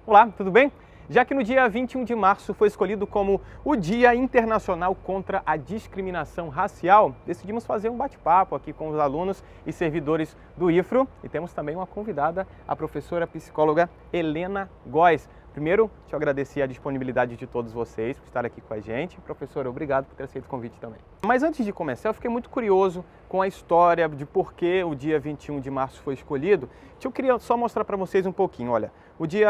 Olá, tudo bem? Já que no dia 21 de março foi escolhido como o Dia Internacional contra a Discriminação Racial, decidimos fazer um bate-papo aqui com os alunos e servidores do IFRO e temos também uma convidada, a professora psicóloga Helena Góes. Primeiro, deixa eu agradecer a disponibilidade de todos vocês por estar aqui com a gente. Professora, obrigado por ter aceito o convite também. Mas antes de começar, eu fiquei muito curioso com a história de por que o dia 21 de março foi escolhido. Eu queria só mostrar para vocês um pouquinho. Olha,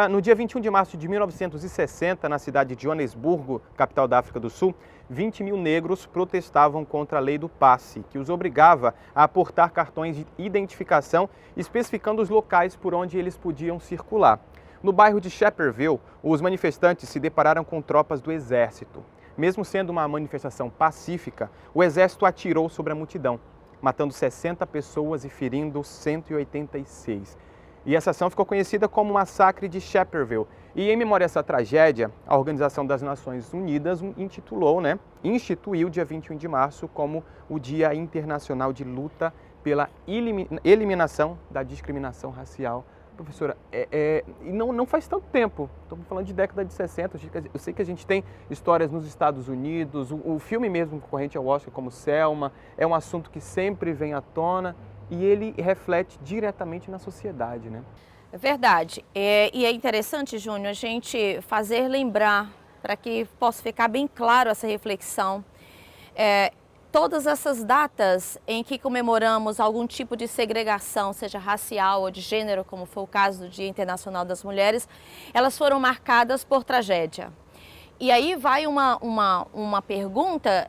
no dia 21 de março de 1960, na cidade de Joanesburgo, capital da África do Sul, 20 mil negros protestavam contra a lei do passe, que os obrigava a aportar cartões de identificação, especificando os locais por onde eles podiam circular. No bairro de Shepherdville, os manifestantes se depararam com tropas do exército. Mesmo sendo uma manifestação pacífica, o exército atirou sobre a multidão, matando 60 pessoas e ferindo 186. E essa ação ficou conhecida como Massacre de Shepherdville. E em memória a essa tragédia, a Organização das Nações Unidas instituiu o dia 21 de março como o Dia Internacional de Luta pela Eliminação da Discriminação Racial. Professora, não faz tanto tempo, estamos falando de década de 60, eu sei que a gente tem histórias nos Estados Unidos, o filme mesmo concorrente ao Oscar, como Selma, é um assunto que sempre vem à tona e ele reflete diretamente na sociedade, né? É verdade, e é interessante, Júnior, a gente fazer lembrar, para que possa ficar bem claro essa reflexão, todas essas datas em que comemoramos algum tipo de segregação, seja racial ou de gênero, como foi o caso do Dia Internacional das Mulheres, elas foram marcadas por tragédia. E aí vai uma pergunta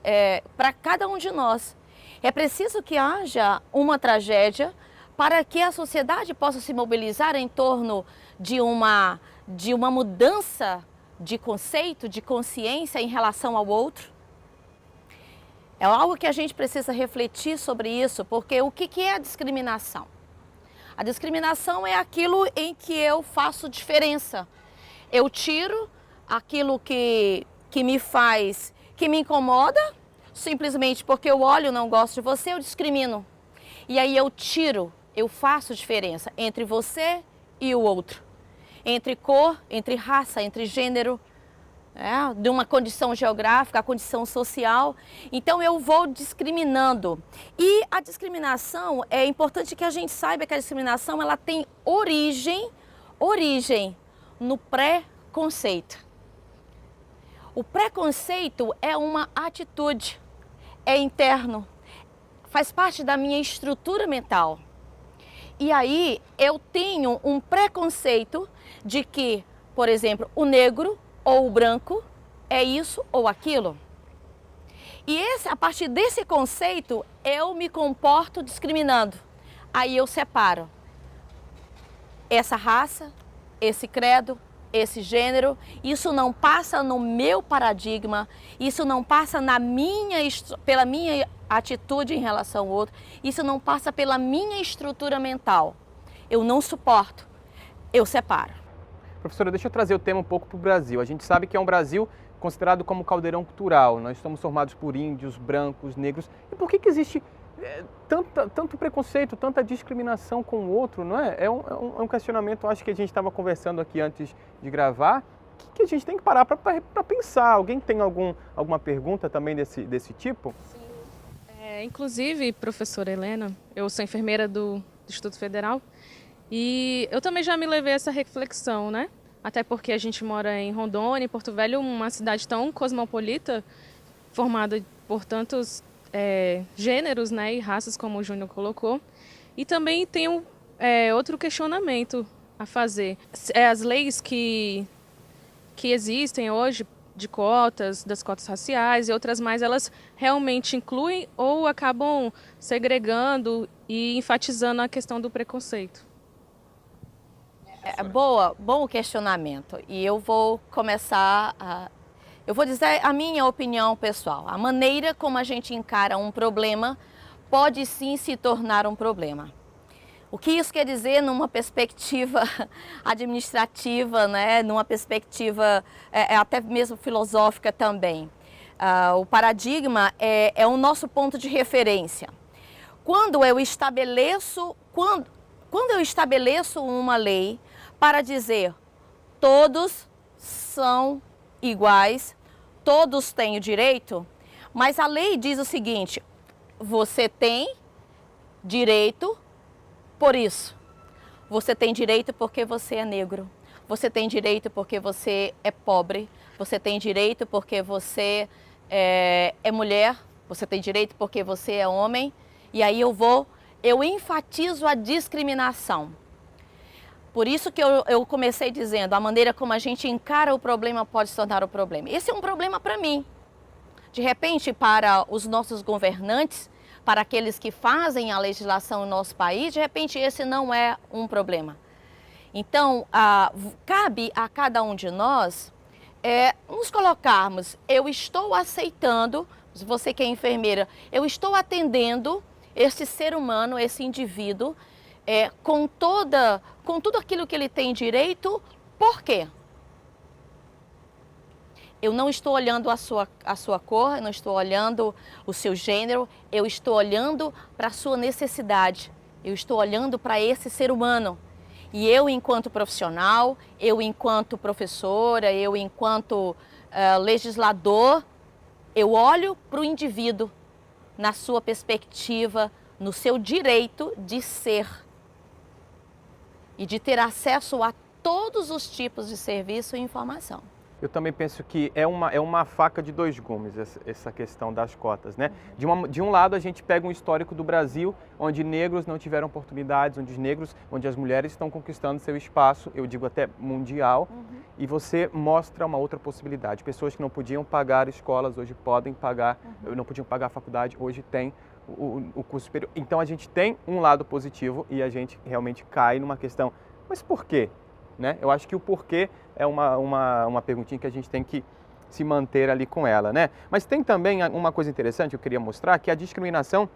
para cada um de nós. É preciso que haja uma tragédia para que a sociedade possa se mobilizar em torno de uma mudança de conceito, de consciência em relação ao outro? É algo que a gente precisa refletir sobre isso, porque o que é a discriminação? A discriminação é aquilo em que eu faço diferença. Eu tiro aquilo que me incomoda, simplesmente porque eu olho e não gosto de você, eu discrimino. E aí eu faço diferença entre você e o outro. Entre cor, entre raça, entre gênero, de uma condição geográfica, a condição social. Então eu vou discriminando. E a discriminação, é importante que a gente saiba que a discriminação ela tem origem no preconceito. O preconceito é uma atitude, é interno, faz parte da minha estrutura mental. E aí eu tenho um preconceito de que, por exemplo, o negro ou o branco é isso ou aquilo. E a partir desse conceito, eu me comporto discriminando. Aí eu separo essa raça, esse credo, esse gênero. Isso não passa no meu paradigma, isso não passa pela minha atitude em relação ao outro, isso não passa pela minha estrutura mental. Eu não suporto, eu separo. Professora, deixa eu trazer o tema um pouco para o Brasil. A gente sabe que é um Brasil considerado como caldeirão cultural. Nós somos formados por índios, brancos, negros. E por que existe tanto preconceito, tanta discriminação com o outro, não é? É um questionamento, acho que a gente estava conversando aqui antes de gravar, que a gente tem que parar para pensar. Alguém tem alguma pergunta também desse tipo? Sim. Inclusive, professora Helena, eu sou enfermeira do Instituto Federal. E eu também já me levei a essa reflexão, né? Até porque a gente mora em Rondônia, em Porto Velho, uma cidade tão cosmopolita, formada por tantos gêneros, né, e raças, como o Júnior colocou. E também tem outro questionamento a fazer. As leis que existem hoje, de cotas, das cotas raciais e outras mais, elas realmente incluem ou acabam segregando e enfatizando a questão do preconceito? Bom questionamento. E eu vou eu vou dizer a minha opinião pessoal. A maneira como a gente encara um problema pode sim se tornar um problema. O que isso quer dizer numa perspectiva administrativa, né? Numa perspectiva até mesmo filosófica também. O paradigma é o nosso ponto de referência. Quando eu estabeleço uma lei para dizer todos são iguais, todos têm o direito, mas a lei diz o seguinte: você tem direito por isso. Você tem direito porque você é negro. Você tem direito porque você é pobre. Você tem direito porque você é mulher. Você tem direito porque você é homem. E aí eu enfatizo a discriminação. Por isso que eu comecei dizendo, a maneira como a gente encara o problema pode se tornar o problema. Esse é um problema para mim. De repente, para os nossos governantes, para aqueles que fazem a legislação no nosso país, de repente esse não é um problema. Então, cabe a cada um de nós nos colocarmos, eu estou aceitando, você que é enfermeira, eu estou atendendo esse ser humano, esse indivíduo, com tudo aquilo que ele tem direito, por quê? Eu não estou olhando a sua cor, eu não estou olhando o seu gênero, eu estou olhando para a sua necessidade, eu estou olhando para esse ser humano. E eu, enquanto profissional, eu, enquanto professora, eu, enquanto legislador, eu olho para o indivíduo na sua perspectiva, no seu direito de ser e de ter acesso a todos os tipos de serviço e informação. Eu também penso que é uma faca de dois gumes essa questão das cotas, né? De um lado, a gente pega um histórico do Brasil, onde negros não tiveram oportunidades, onde as mulheres estão conquistando seu espaço, eu digo até mundial, e você mostra uma outra possibilidade. Pessoas que não podiam pagar escolas, hoje podem pagar, não podiam pagar a faculdade, hoje tem o curso superior. Então, a gente tem um lado positivo e a gente realmente cai numa questão, mas por quê? Né? Eu acho que o porquê é uma perguntinha que a gente tem que se manter ali com ela, né? Mas tem também uma coisa interessante que eu queria mostrar, que a discriminação,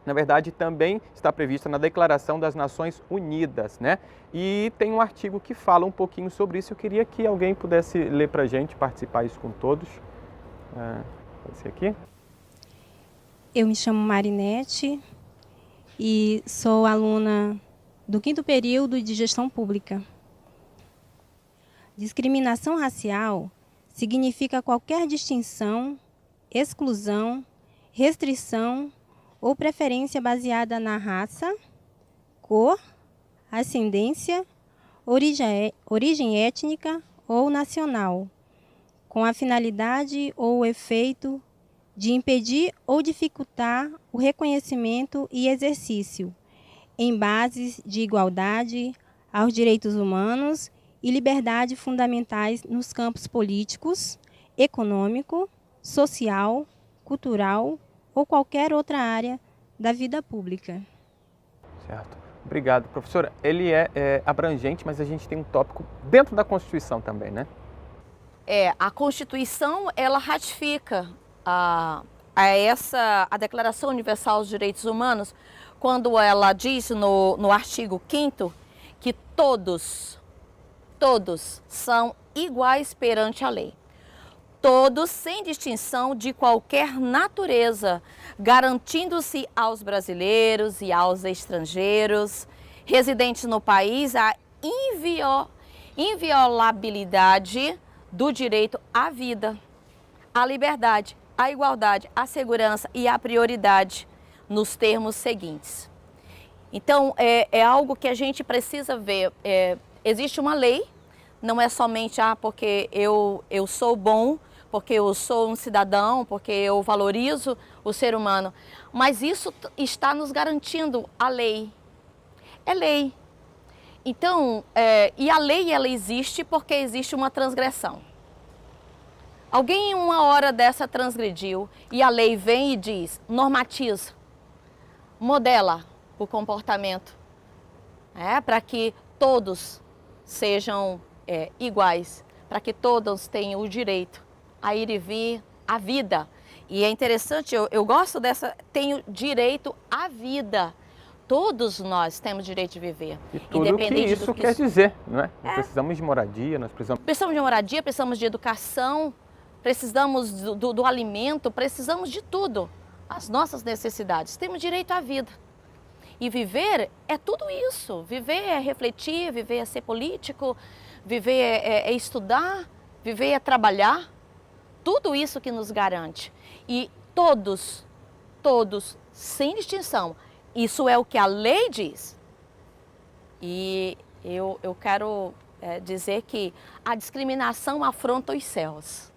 na verdade, também está prevista na Declaração das Nações Unidas, né? E tem um artigo que fala um pouquinho sobre isso. Eu queria que alguém pudesse ler para a gente, participar isso com todos. Pode ser aqui. Eu me chamo Marinete e sou aluna do 5º período de Gestão Pública. Discriminação racial significa qualquer distinção, exclusão, restrição ou preferência baseada na raça, cor, ascendência, origem étnica ou nacional, com a finalidade ou o efeito de impedir ou dificultar o reconhecimento e exercício, em bases de igualdade aos direitos humanos e liberdades fundamentais nos campos políticos, econômico, social, cultural ou qualquer outra área da vida pública. Certo. Obrigado, professora. Ele é abrangente, mas a gente tem um tópico dentro da Constituição também, né? A Constituição, ela ratifica a Declaração Universal dos Direitos Humanos, quando ela diz no artigo 5º que todos são iguais perante a lei. Todos, sem distinção de qualquer natureza, garantindo-se aos brasileiros e aos estrangeiros residentes no país a inviolabilidade do direito à vida, à liberdade, à igualdade, à segurança e à prioridade nos termos seguintes. Então, é algo que a gente precisa ver. Existe uma lei, não é somente porque eu sou bom, porque eu sou um cidadão, porque eu valorizo o ser humano, mas isso está nos garantindo a lei. É lei. Então, e a lei ela existe porque existe uma transgressão. Alguém em uma hora dessa transgrediu e a lei vem e diz, normatiza, modela o comportamento, para que todos sejam iguais, para que todos tenham o direito a ir e vir à vida. E é interessante, eu gosto dessa, tenho direito à vida. Todos nós temos direito de viver. E tudo independente que isso quer dizer, não é? Precisamos de moradia, Precisamos de moradia, precisamos de educação, precisamos do alimento, precisamos de tudo. As nossas necessidades. Temos direito à vida. E viver é tudo isso. Viver é refletir, viver é ser político, viver é estudar, viver é trabalhar. Tudo isso que nos garante. E todos, sem distinção, isso é o que a lei diz. E eu quero dizer que a discriminação afronta os céus.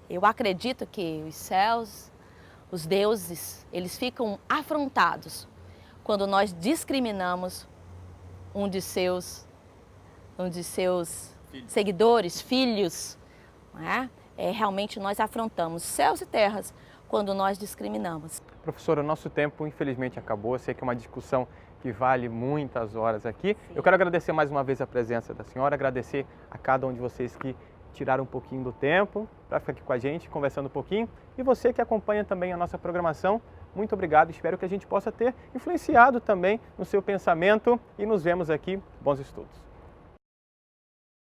Eu acredito que os céus, os deuses, eles ficam afrontados quando nós discriminamos um de seus seguidores, filhos. Não é? Realmente nós afrontamos céus e terras quando nós discriminamos. Professora, o nosso tempo infelizmente acabou. Eu sei que é uma discussão que vale muitas horas aqui. Sim. Eu quero agradecer mais uma vez a presença da senhora, agradecer a cada um de vocês que tiraram um pouquinho do tempo para ficar aqui com a gente, conversando um pouquinho. E você que acompanha também a nossa programação, muito obrigado. Espero que a gente possa ter influenciado também no seu pensamento e nos vemos aqui. Bons estudos.